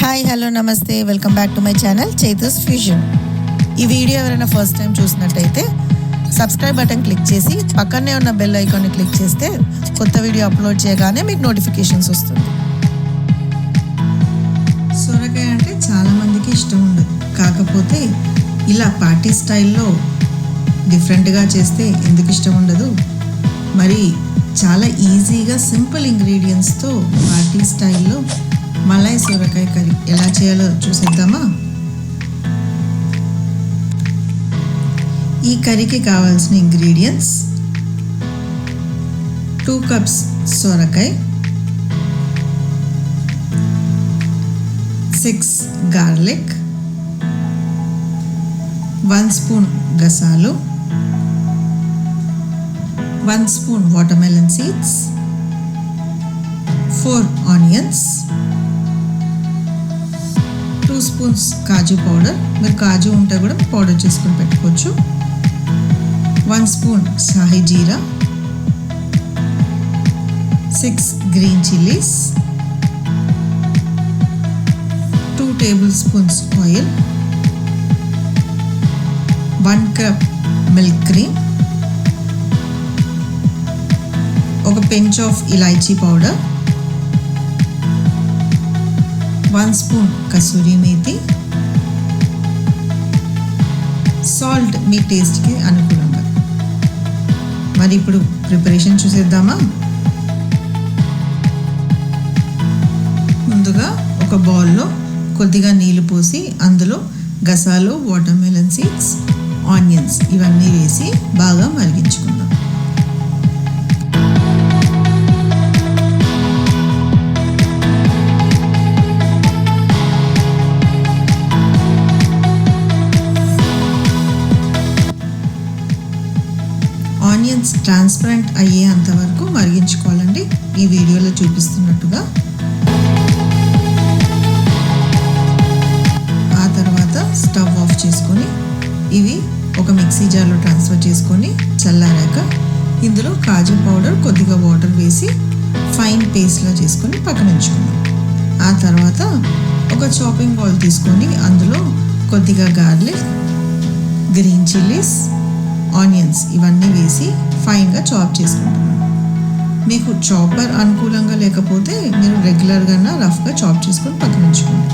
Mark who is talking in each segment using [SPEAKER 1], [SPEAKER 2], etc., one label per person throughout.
[SPEAKER 1] Hi hello నమస్తే welcome back to my channel Chaitu's fusion. ఈ video ఎవరైనా ఫస్ట్ టైం చూసినట్టయితే సబ్స్క్రైబ్ బటన్ క్లిక్ చేసి పక్కనే ఉన్న బెల్ ఐకాన్ని క్లిక్ చేస్తే కొత్త వీడియో అప్లోడ్ చేయగానే మీకు నోటిఫికేషన్స్ వస్తుంది. సొరకాయ అంటే చాలామందికి ఇష్టం ఉండదు, కాకపోతే ఇలా పార్టీ స్టైల్లో డిఫరెంట్గా చేస్తే ఎందుకు ఇష్టం ఉండదు. మరి చాలా ఈజీగా సింపుల్ ఇంగ్రీడియంట్స్తో పార్టీ స్టైల్లో మలాయ్ సొరకాయ కర్రీ ఎలా చేయాలో చూసేద్దామా. ఈ కర్రీకి కావాల్సిన ఇంగ్రీడియంట్స్ 2 కప్స్ సొరకాయ, 6 గార్లిక్, 1 స్పూన్ గసాలు, 1 spoon watermelon seeds, 4 onions, 2 spoons కాజు పౌడర్. మీరు కాజు ఉంటే కూడా పౌడర్ చేసుకొని పెట్టుకోవచ్చు. 1 స్పూన్ షాహీ జీరా, 6 green chillies, 2 tablespoons oil, 1 cup milk cream, ఒక పించ్ ఆఫ్ ఇలాచీ పౌడర్, 1 స్పూన్ కసూరి మేతి, సాల్ట్ మీ టేస్ట్కి అనుకూలంగా. మరి ఇప్పుడు ప్రిపరేషన్ చూసేద్దామా. ముందుగా ఒక బౌల్లో కొద్దిగా నీళ్లు పోసి అందులో గసాలు, వాటర్మెలన్ సీడ్స్, ఆనియన్స్ ఇవన్నీ వేసి బాగా మరిగించుకుందాం. ఆనియన్స్ ట్రాన్స్పరెంట్ అయ్యేంత వరకు మరిగించుకోవాలండి, ఈ వీడియోలో చూపిస్తున్నట్టుగా. ఆ తర్వాత స్టవ్ ఆఫ్ చేసుకొని ఇవి ఒక మిక్సీ జార్లో ట్రాన్స్ఫర్ చేసుకొని చల్లారాక ఇందులో కాజు పౌడర్, కొద్దిగా వాటర్ వేసి ఫైన్ పేస్ట్లా చేసుకొని పక్కన ఉంచుకున్నాం. ఆ తర్వాత ఒక చాపింగ్ బౌల్ తీసుకొని అందులో కొద్దిగా గార్లిక్, గ్రీన్ చిల్లీస్, ఆనియన్స్ ఇవన్నీ వేసి ఫైన్గా చాప్ చేసుకుంటున్నాను. మీకు చాపర్ అనుకూలంగా లేకపోతే మీరు రెగ్యులర్గా రఫ్గా చాప్ చేసుకొని పక్కన ఉంచుకోండి.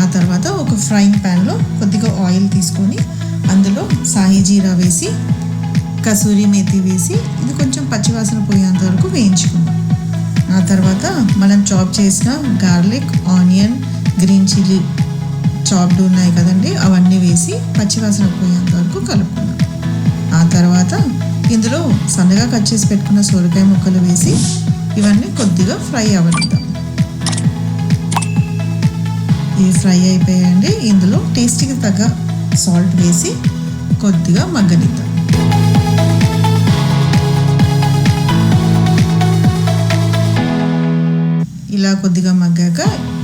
[SPEAKER 1] ఆ తర్వాత ఒక ఫ్రైయింగ్ ప్యాన్లో కొద్దిగా ఆయిల్ తీసుకొని అందులో షాహీ జీరా వేసి కసూరి మేతి వేసి ఇది కొంచెం పచ్చివాసన పోయేంత వరకు వేయించుకుందాం. ఆ తర్వాత మనం చాప్ చేసిన garlic, onion, green chilli chopped ఉన్నాయి కదండి, అవన్నీ వేసి పచ్చివాసన పోయేంత వరకు కలుపుకుందాం. ఆ తర్వాత ఇందులో సన్నగా కట్ చేసి పెట్టుకున్న సొరకాయ ముక్కలు వేసి ఇవన్నీ కొద్దిగా ఫ్రై అవ్వనిద్దాం. ఇవి ఫ్రై అయిపోయాయండి. ఇందులో టేస్ట్కి తగ్గ సాల్ట్ వేసి కొద్దిగా మగ్గనిద్దాం. ఇలా కొద్దిగా మగ్గాక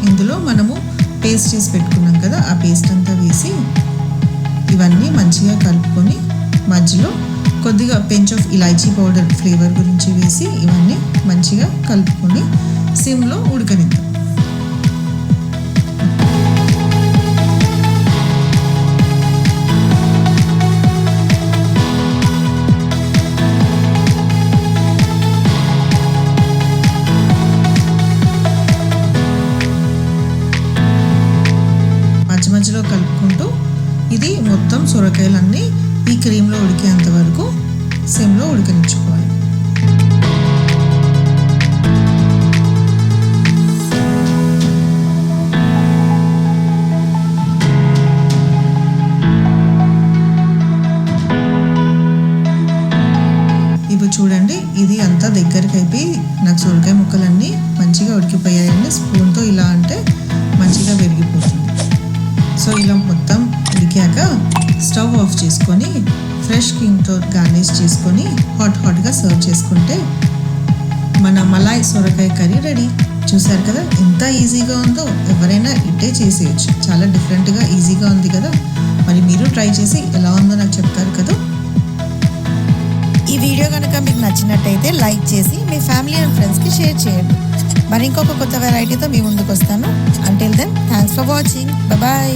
[SPEAKER 1] ఇందులో మనము పేస్ట్ చేసి పెట్టుకున్నాం కదా, ఆ పేస్ట్ అంతా వేసి ఇవన్నీ మంచిగా కలుపుకొని మధ్యలో కొద్దిగా పించ్ ఆఫ్ ఇలాచీ పౌడర్ ఫ్లేవర్ గురించి వేసి ఇవన్నీ మంచిగా కలుపుకొని సిమ్లో ఉడకనిద్దాం. మధ్యలో కలుపుకుంటూ ఇది మొత్తం సొరకాయలన్నీ ఈ క్రీమ్లో ఉడికేంత వరకు సిమ్లో ఉడకనిచ్చుకోవాలి. ఇప్పుడు చూడండి, ఇది అంతా దగ్గరికి అయిపోయి నాకు సొరకాయ ముక్కలన్నీ మంచిగా ఉడికిపోయాయండి. స్పూన్తో ఇలా అంటే మంచిగా విరిగిపోతుంది. సో ఇలా మొత్తం ఉడికాక స్టవ్ ఆఫ్ చేసుకొని ఫ్రెష్ క్రీమ్తో గార్నిష్ చేసుకొని హాట్గా సర్వ్ చేసుకుంటే మన మలాయ్ సొరకాయ కర్రీ రెడీ. చూసారు కదా ఎంత ఈజీగా ఉందో, ఎవరైనా ఇట్టే చేసేయచ్చు. చాలా డిఫరెంట్గా ఈజీగా ఉంది కదా. మరి మీరు ట్రై చేసి ఎలా ఉందో నాకు చెప్తారు కదా. ఈ వీడియో కనుక మీకు నచ్చినట్టయితే లైక్ చేసి మీ ఫ్యామిలీ అండ్ ఫ్రెండ్స్కి షేర్ చేయండి. మరి ఇంకొక కొత్త వెరైటీతో మీ ముందుకు వస్తాను. Until then thanks for watching. Bye.